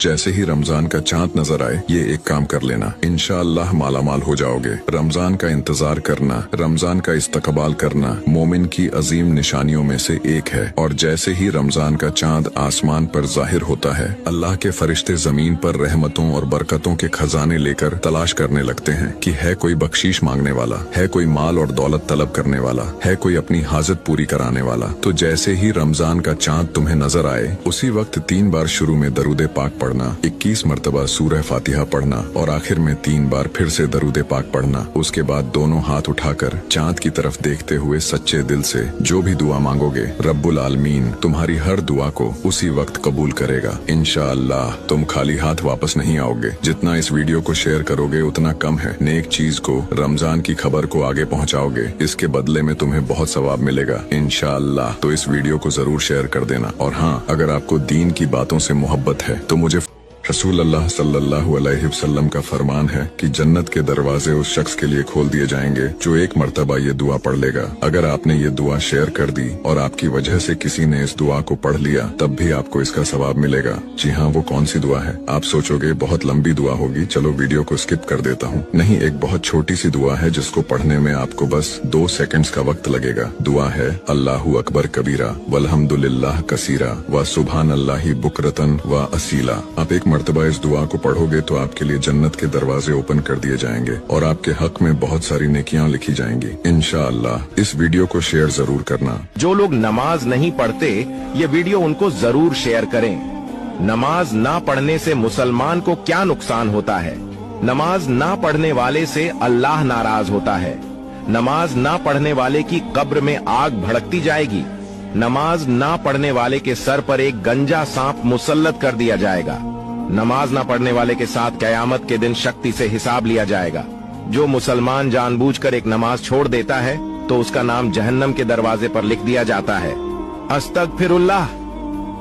जैसे ही रमजान का चांद नजर आए ये एक काम कर लेना, इंशाअल्लाह मालामाल हो जाओगे। रमजान का इंतजार करना, रमजान का इस्तकबाल करना मोमिन की अजीम निशानियों में से एक है। और जैसे ही रमजान का चांद आसमान पर जाहिर होता है, अल्लाह के फरिश्ते जमीन पर रहमतों और बरकतों के खजाने लेकर तलाश करने लगते हैं कि है कोई बख्शीश मांगने वाला, है कोई माल और दौलत तलब करने वाला, है कोई अपनी हाजत पूरी कराने वाला। तो जैसे ही रमजान का चांद तुम्हें नजर आए, उसी वक्त 3 बार शुरू में दरूद पाक पढ़ना, 21 मरतबा सूरह फातिहा पढ़ना और आखिर में 3 बार फिर से दरूद पाक पढ़ना। उसके बाद दोनों हाथ उठाकर चांद की तरफ देखते हुए सच्चे दिल से जो भी दुआ मांगोगे, रब्बुल आलमीन तुम्हारी हर दुआ को उसी वक्त कबूल करेगा इंशाअल्लाह। तुम खाली हाथ वापस नहीं आओगे। जितना इस वीडियो को शेयर करोगे उतना कम है। नेक चीज को, रमजान की खबर को आगे पहुंचाओगे, इसके बदले में तुम्हें बहुत सवाब मिलेगा इंशाअल्लाह। तो इस वीडियो को जरूर शेयर कर देना। और हाँ, अगर आपको दीन की बातों से मोहब्बत है तो मुझे रसूल अल्लाह सल्लल्लाहु अलैहि वसल्लम का फरमान है कि जन्नत के दरवाजे उस शख्स के लिए खोल दिए जाएंगे जो एक मर्तबा ये दुआ पढ़ लेगा। अगर आपने ये दुआ शेयर कर दी और आपकी वजह से किसी ने इस दुआ को पढ़ लिया, तब भी आपको इसका सवाब मिलेगा। जी हाँ, वो कौन सी दुआ है? आप सोचोगे बहुत लंबी दुआ होगी, चलो वीडियो को स्किप कर देता हूँ। नहीं, एक बहुत छोटी सी दुआ है जिसको पढ़ने में आपको बस 2 सेकंड्स का वक्त लगेगा। दुआ है अल्लाहु अकबर कबीरा वल्हम्दुलिल्लाह कसीरा व सुभान अल्लाहि बुकरतन व असीला। आप एक मर्तबा इस दुआ को पढ़ोगे तो आपके लिए जन्नत के दरवाजे ओपन कर दिए जाएंगे और आपके हक में बहुत सारी नेकियां लिखी जाएंगी इंशाअल्लाह। इस वीडियो को शेयर जरूर करना। जो लोग नमाज नहीं पढ़ते, ये वीडियो उनको जरूर शेयर करें। नमाज ना पढ़ने से मुसलमान को क्या नुकसान होता है? नमाज ना पढ़ने वाले से अल्लाह नाराज होता है। नमाज ना पढ़ने वाले की कब्र में आग भड़कती जाएगी। नमाज ना पढ़ने वाले के सर पर एक गंजा सांप मुसल्लत कर दिया जाएगा। नमाज ना पढ़ने वाले के साथ क़यामत के दिन शक्ति से हिसाब लिया जाएगा। जो मुसलमान जानबूझकर एक नमाज छोड़ देता है तो उसका नाम जहन्नम के दरवाजे पर लिख दिया जाता है। अस्तगफिरुल्लाह,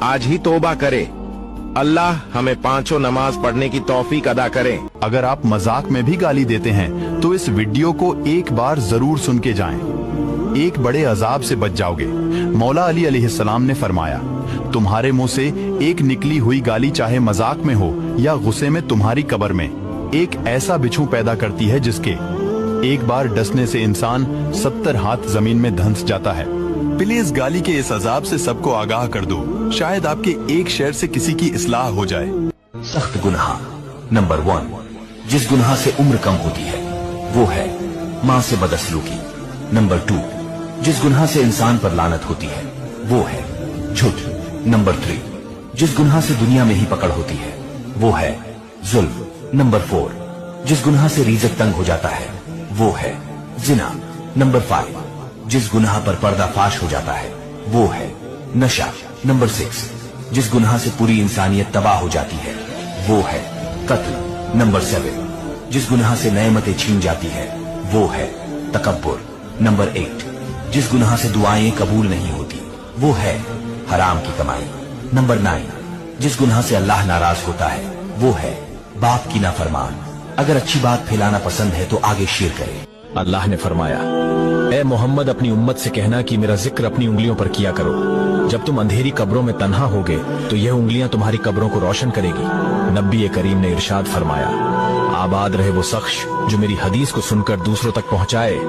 आज ही तौबा करे। अल्लाह हमें 5 नमाज पढ़ने की तौफीक अदा करे। अगर आप मजाक में भी गाली देते हैं तो इस वीडियो को एक बार जरूर सुन के जाएं। एक बड़े अजाब से बच जाओगे। मौला अली अलैहिस्सलाम ने फरमाया, तुम्हारे मुंह से एक निकली हुई गाली चाहे मजाक में हो या गुस्से में तुम्हारी कब्र में एक ऐसा बिच्छू पैदा करती है जिसके एक बार डसने से इंसान 70 हाथ जमीन में धंस जाता है। प्लीज गाली के इस अजाब से सबको आगाह कर दो, शायद आपके एक शेयर से किसी की इस्लाह हो जाए। सख्त गुनाह नंबर 1, जिस गुनाह से उम्र कम होती है वो है माँ से बदसलूकी। नंबर 2, जिस गुनाह से इंसान पर लानत होती है वो है झूठ। नंबर 3, जिस गुनाह से दुनिया में ही पकड़ होती है वो है जुल्म। नंबर 4, जिस गुनाह से रिज़्क तंग हो जाता है वो है जिना। नंबर 5, जिस गुनाह पर पर्दाफाश हो जाता है वो है नशा। नंबर 6, जिस गुनाह से पूरी इंसानियत तबाह हो जाती है वो है कत्ल। नंबर 7, जिस गुनाह से नेमतें छीन जाती है वो है तकब्बुर। नंबर 8, जिस गुनाह से दुआएं कबूल नहीं होती वो है हराम की कमाई। नंबर 9, जिस गुनाह से अल्लाह नाराज होता है वो है बाप की नाफरमान। अगर अच्छी बात फैलाना पसंद है तो आगे शेयर करें। अल्लाह ने फरमाया, ए मोहम्मद अपनी उम्मत से कहना कि मेरा जिक्र अपनी उंगलियों पर किया करो। जब तुम अंधेरी कब्रों में तन्हा होगे तो यह उंगलियां तुम्हारी कब्रों को रोशन करेगी। नबी करीम ने इरशाद फरमाया, आबाद रहे वो शख्स जो मेरी हदीस को सुनकर दूसरों तक पहुँचाए।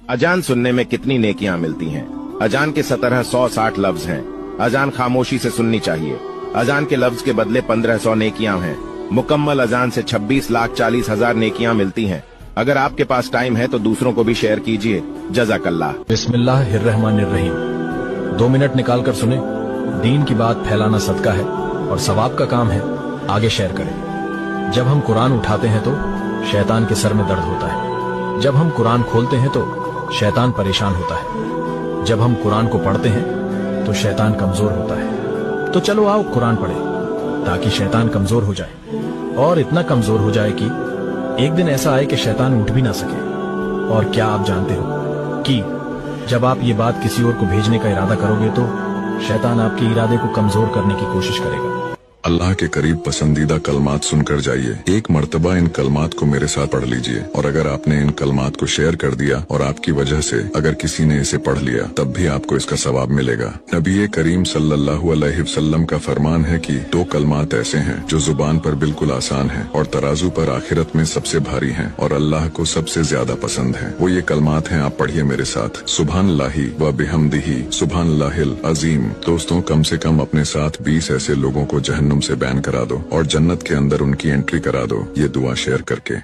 अजान सुनने में कितनी नेकियां मिलती हैं? अजान के 1760 लफ्ज हैं। अजान खामोशी से सुननी चाहिए। अजान के लफ्ज के बदले 1500 नेकियां हैं। मुकम्मल अजान से 26,40,000 नेकियां मिलती हैं। अगर आपके पास टाइम है तो दूसरों को भी शेयर कीजिए। जज़ाकल्लाह। बिस्मिल्लाहिर्रहमानिर्रहीम। 2 मिनट निकाल कर सुने। दीन की बात फैलाना सदका है और सवाब का काम है, आगे शेयर करें। जब हम कुरान उठाते हैं तो शैतान के सर में दर्द होता है। जब हम कुरान खोलते हैं तो शैतान परेशान होता है। जब हम कुरान को पढ़ते हैं तो शैतान कमजोर होता है। तो चलो आओ कुरान पढ़े ताकि शैतान कमजोर हो जाए, और इतना कमजोर हो जाए कि एक दिन ऐसा आए कि शैतान उठ भी ना सके। और क्या आप जानते हो कि जब आप ये बात किसी और को भेजने का इरादा करोगे तो शैतान आपके इरादे को कमजोर करने की कोशिश करेगा। अल्लाह के करीब पसंदीदा कलमात सुनकर जाइए। एक मर्तबा इन कलमात को मेरे साथ पढ़ लीजिए, और अगर आपने इन कलमात को शेयर कर दिया और आपकी वजह से अगर किसी ने इसे पढ़ लिया, तब भी आपको इसका सवाब मिलेगा। नबी करीम सल्लल्लाहु अलैहि वसल्लम का फरमान है कि 2 कलमात ऐसे हैं जो जुबान पर बिल्कुल आसान हैं और तराजू पर आखिरत में सबसे भारी हैं और अल्लाह को सबसे ज्यादा पसंद है। वो ये कलमात हैं, आप पढ़िए मेरे साथ। सुभानल्लाहि व बिहम्दिही सुभानल्लाहिल अजीम। दोस्तों, कम से कम अपने साथ 20 ऐसे लोगों को जहन्नुम से बैन करा दो और जन्नत के अंदर उनकी एंट्री करा दो, ये दुआ शेयर करके।